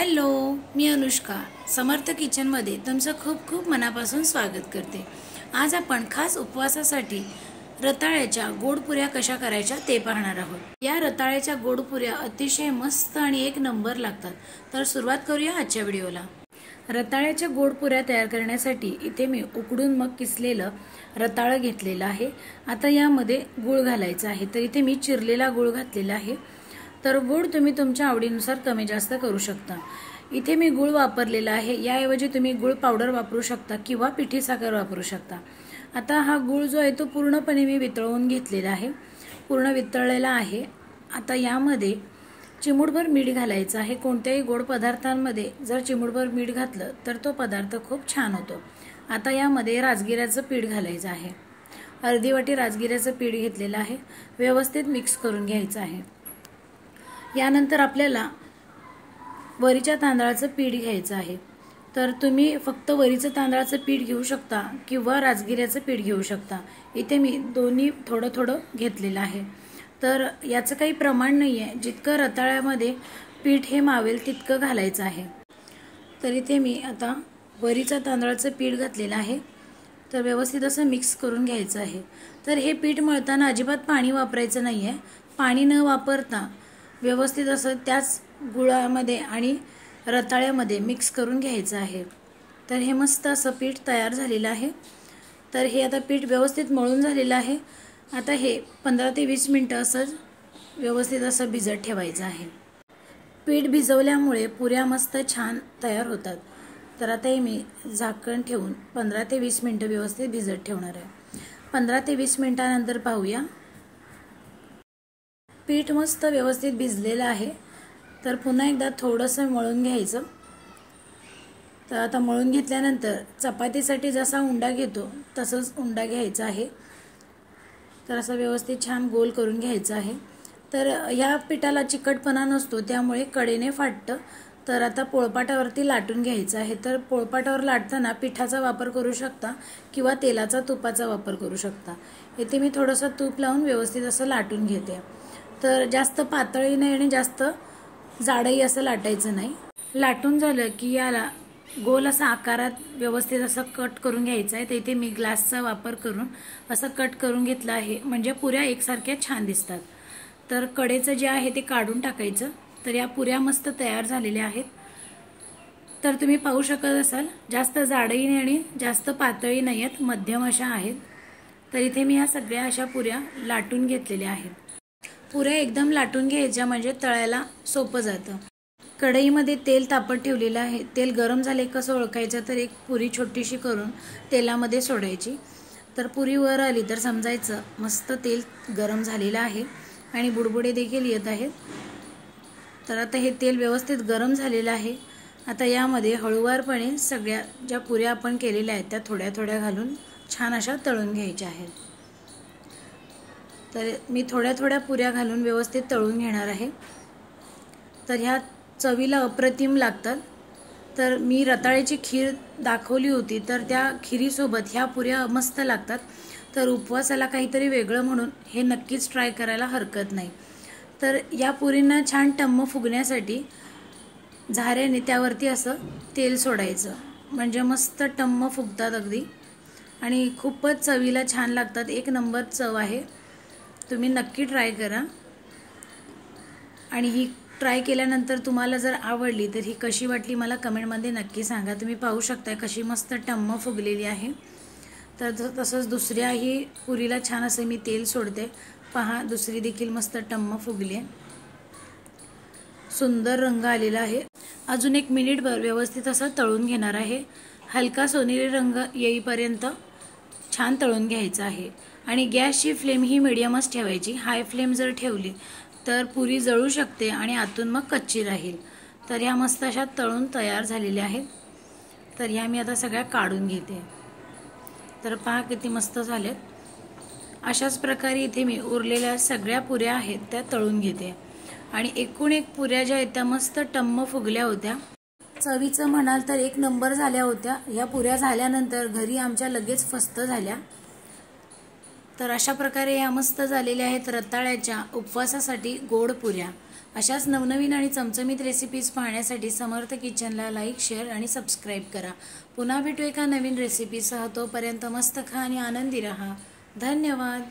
Hello, मी अनुष्का समर्थ किचनमध्ये तुमचं खूप खूप मनापासून स्वागत करते। आज आपण खास उपवासासाठी रताळ्याच्या गोड पुऱ्या कशा करायच्या ते पाहणार आहोत। या रताळ्याच्या गोड पुऱ्या अतिशय मस्त आणि एक नंबर लागतात। तर सुरुवात करूया आजच्या व्हिडिओला। रताळ्याच्या गोड पुऱ्या तयार करण्यासाठी इथे मी उकडून मग किसलेलं रताळं घेतलेलं आहे। आता यामध्ये गूळ घालायचा आहे। तर इथे मी चिरलेला गूळ घातलेला आहे। तर गूळ तुम्ही तुमच्या आवडीनुसार कमी जास्त करू शकता। इथे मी गूळ वापरलेला आहे। याऐवजी तुम्ही गूळ पावडर वापरू शकता किंवा पिठी साखर वापरू शकता। आता हा गूळ जो आहे तो पूर्णपणे मी वितळवून घेतलेला आहे, पूर्ण वितळलेला आहे। आता यामध्ये चिमूटभर मीठ घालायचं आहे। कोणत्याही गोड पदार्थांमध्ये जर चिमूटभर मीठ घातलं तर तो पदार्थ खूप छान होतो। आता यामध्ये राजगिऱ्याचं पीठ घालायचं आहे। अर्धी वाटी राजगिऱ्याचं पीठ घेतलेलं आहे। व्यवस्थित मिक्स करून घ्यायचं आहे। यानंतर आपल्याला वरीच्या तांदळाचं पीठ घ्यायचं आहे। तर तुम्ही फक्त वरीचं तांदळाचं पीठ घेऊ शकता किंवा राजगिऱ्याचं पीठ घेऊ शकता। इथे मी दोन्ही थोडं थोडं घेतलेलं आहे। तर याचं काही प्रमाण नाही आहे, जितकं रताळ्यामध्ये पीठ हे मावेल तितकं घालायचं आहे। तर इथे मी आता वरीच्या तांदळाचं पीठ घातलेलं आहे। तर व्यवस्थित असं मिक्स करून घ्यायचं आहे। तर हे पीठ मळताना अजिबात पाणी वापरायचं नाही आहे। पाणी न वापरता व्यवस्थित असं त्याच गुळामध्ये आणि रताळ्यामध्ये मिक्स करून घ्यायचं आहे। तर हे मस्त असं पीठ तयार झालेलं आहे। तर हे आता पीठ व्यवस्थित मळून झालेलं आहे। आता हे 15 ते 20 मिनिटं असं व्यवस्थित असं भिजत ठेवायचं आहे। पीठ भिजवल्यामुळे पुऱ्या मस्त छान तयार होतात। तर आता हे मी झाकण ठेवून 15 ते 20 मिनिटं व्यवस्थित भिजत ठेवणार आहे। 15 ते 20 मिनिटांनंतर पाहूया। पीठ मस्त व्यवस्थित भिजलेलं आहे। तर पुन्हा एकदा थोडंसं मळून घ्यायचं। तर आता मळून घेतल्यानंतर चपातीसाठी जसा उंडा घेतो तसंच उंडा घ्यायचा आहे। तर असं व्यवस्थित छान गोल करून घ्यायचं आहे। तर ह्या पिठाला चिकटपणा नसतो, त्यामुळे कडेने फाटतं। तर आता पोळपाटावरती लाटून घ्यायचं आहे। तर पोळपाटावर लाटताना पिठाचा वापर करू शकता किंवा तेलाचा तुपाचा वापर करू शकता। इथे मी थोडंसं तूप लावून व्यवस्थित असं लाटून घेते। तर जास्त पातळही नाही आणि जास्त जाडही असं लाटायचं नाही। लाटून झालं की याला गोल असा आकारात व्यवस्थित असं कट करून घ्यायचं आहे। तर इथे मी ग्लासचा वापर करून असं कट करून घेतलं आहे, म्हणजे पुऱ्या एकसारख्या छान दिसतात। तर कडेचं जे आहे ते काढून टाकायचं। तर या पुऱ्या मस्त तयार झालेल्या आहेत। तर तुम्ही पाहू शकत असाल जास्त जाडही नाही आणि जास्त पातळही नाही आहेत, मध्यम अशा आहेत। तर इथे मी या सगळ्या अशा पुऱ्या लाटून घेतलेल्या आहेत। पुऱ्या एकदम लाटून घ्यायच्या म्हणजे तळायला सोपं जातं। कढईमध्ये तेल तापत ठेवलेलं आहे। तेल गरम झाले कसं ओळखायचं, तर एक पुरी छोटीशी करून तेलामध्ये सोडायची। तर पुरी वर आली तर समजायचं मस्त तेल गरम झालेलं आहे आणि बुडबुडे देखील येत आहेत। तर आता हे तेल व्यवस्थित गरम झालेलं आहे। आता यामध्ये हळूवारपणे सगळ्या ज्या पुऱ्या आपण केलेल्या आहेत त्या थोड्या थोड्या घालून छान अशा तळून घ्यायच्या आहेत। तर मी थोड्या थोड्या पुऱ्या घालून व्यवस्थित तळून घेणार आहे। तर ह्या चवीला अप्रतिम लागतात। तर मी रताळ्याची खीर दाखवली होती, तर त्या खिरीसोबत ह्या पुऱ्या मस्त लागतात। तर उपवासाला काहीतरी वेगळं म्हणून हे नक्कीच ट्राय करायला हरकत नाही। तर या पुरींना छान टम्म फुगण्यासाठी झाऱ्याने त्यावरती असं तेल सोडायचं, म्हणजे मस्त टम्म फुगतात अगदी आणि खूपच चवीला छान लागतात। एक नंबर चव आहे, तुम्ही नक्की ट्राय करा। आणि ही ट्राय केल्यानंतर तुम्हाला जर आवडली तर ही कशी वाटली मला कमेंटमध्ये नक्की सांगा। तुम्ही पाहू शकता कशी मस्त टम्म फुगलेली आहे। तर तसंच दुसऱ्याही पुरीला छान असं मी तेल सोडते। पहा, दुसरी देखील मस्त टम्म फुगली आहे, सुंदर रंग आलेला आहे। अजून 1 मिनिटभर व्यवस्थित असं तळून घेणार आहे। हलका सोनेरी रंग येईपर्यंत छान तळून घ्यायचं आहे। आणि गॅसची फ्लेम ही मिडियमच ठेवायची। हाय फ्लेम जर ठेवली तर पुरी जळू शकते आणि आतून मग कच्ची राहील। तर ह्या मस्त अशा तळून तयार झालेल्या आहेत। तर ह्या मी आता सगळ्या काढून घेते। तर पहा किती मस्त झालेत। अशाच प्रकारे इथे मी उरलेल्या सगळ्या पुऱ्या आहेत त्या तळून घेते। आणि एकूण एक पुऱ्या ज्या आहेत त्या मस्त टम्म फुगल्या होत्या। चवीचं म्हणाल तर एक नंबर झाल्या होत्या। या पुऱ्या झाल्यानंतर घरी आमच्या लगेच फस्त झाल्या। तर अशा प्रकारे या मस्त झालेल्या आहेत रताळ्याच्या उपवासासाठी गोड पुऱ्या। अशाच नवनवीन आणि चमचमीत रेसिपीज पाहण्यासाठी समर्थ किचनला लाईक, शेअर आणि सबस्क्राईब करा. पुन्हा भेटू एका नवीन रेसिपीसह. तोपर्यंत मस्त खा आणि आनंदी रहा. धन्यवाद.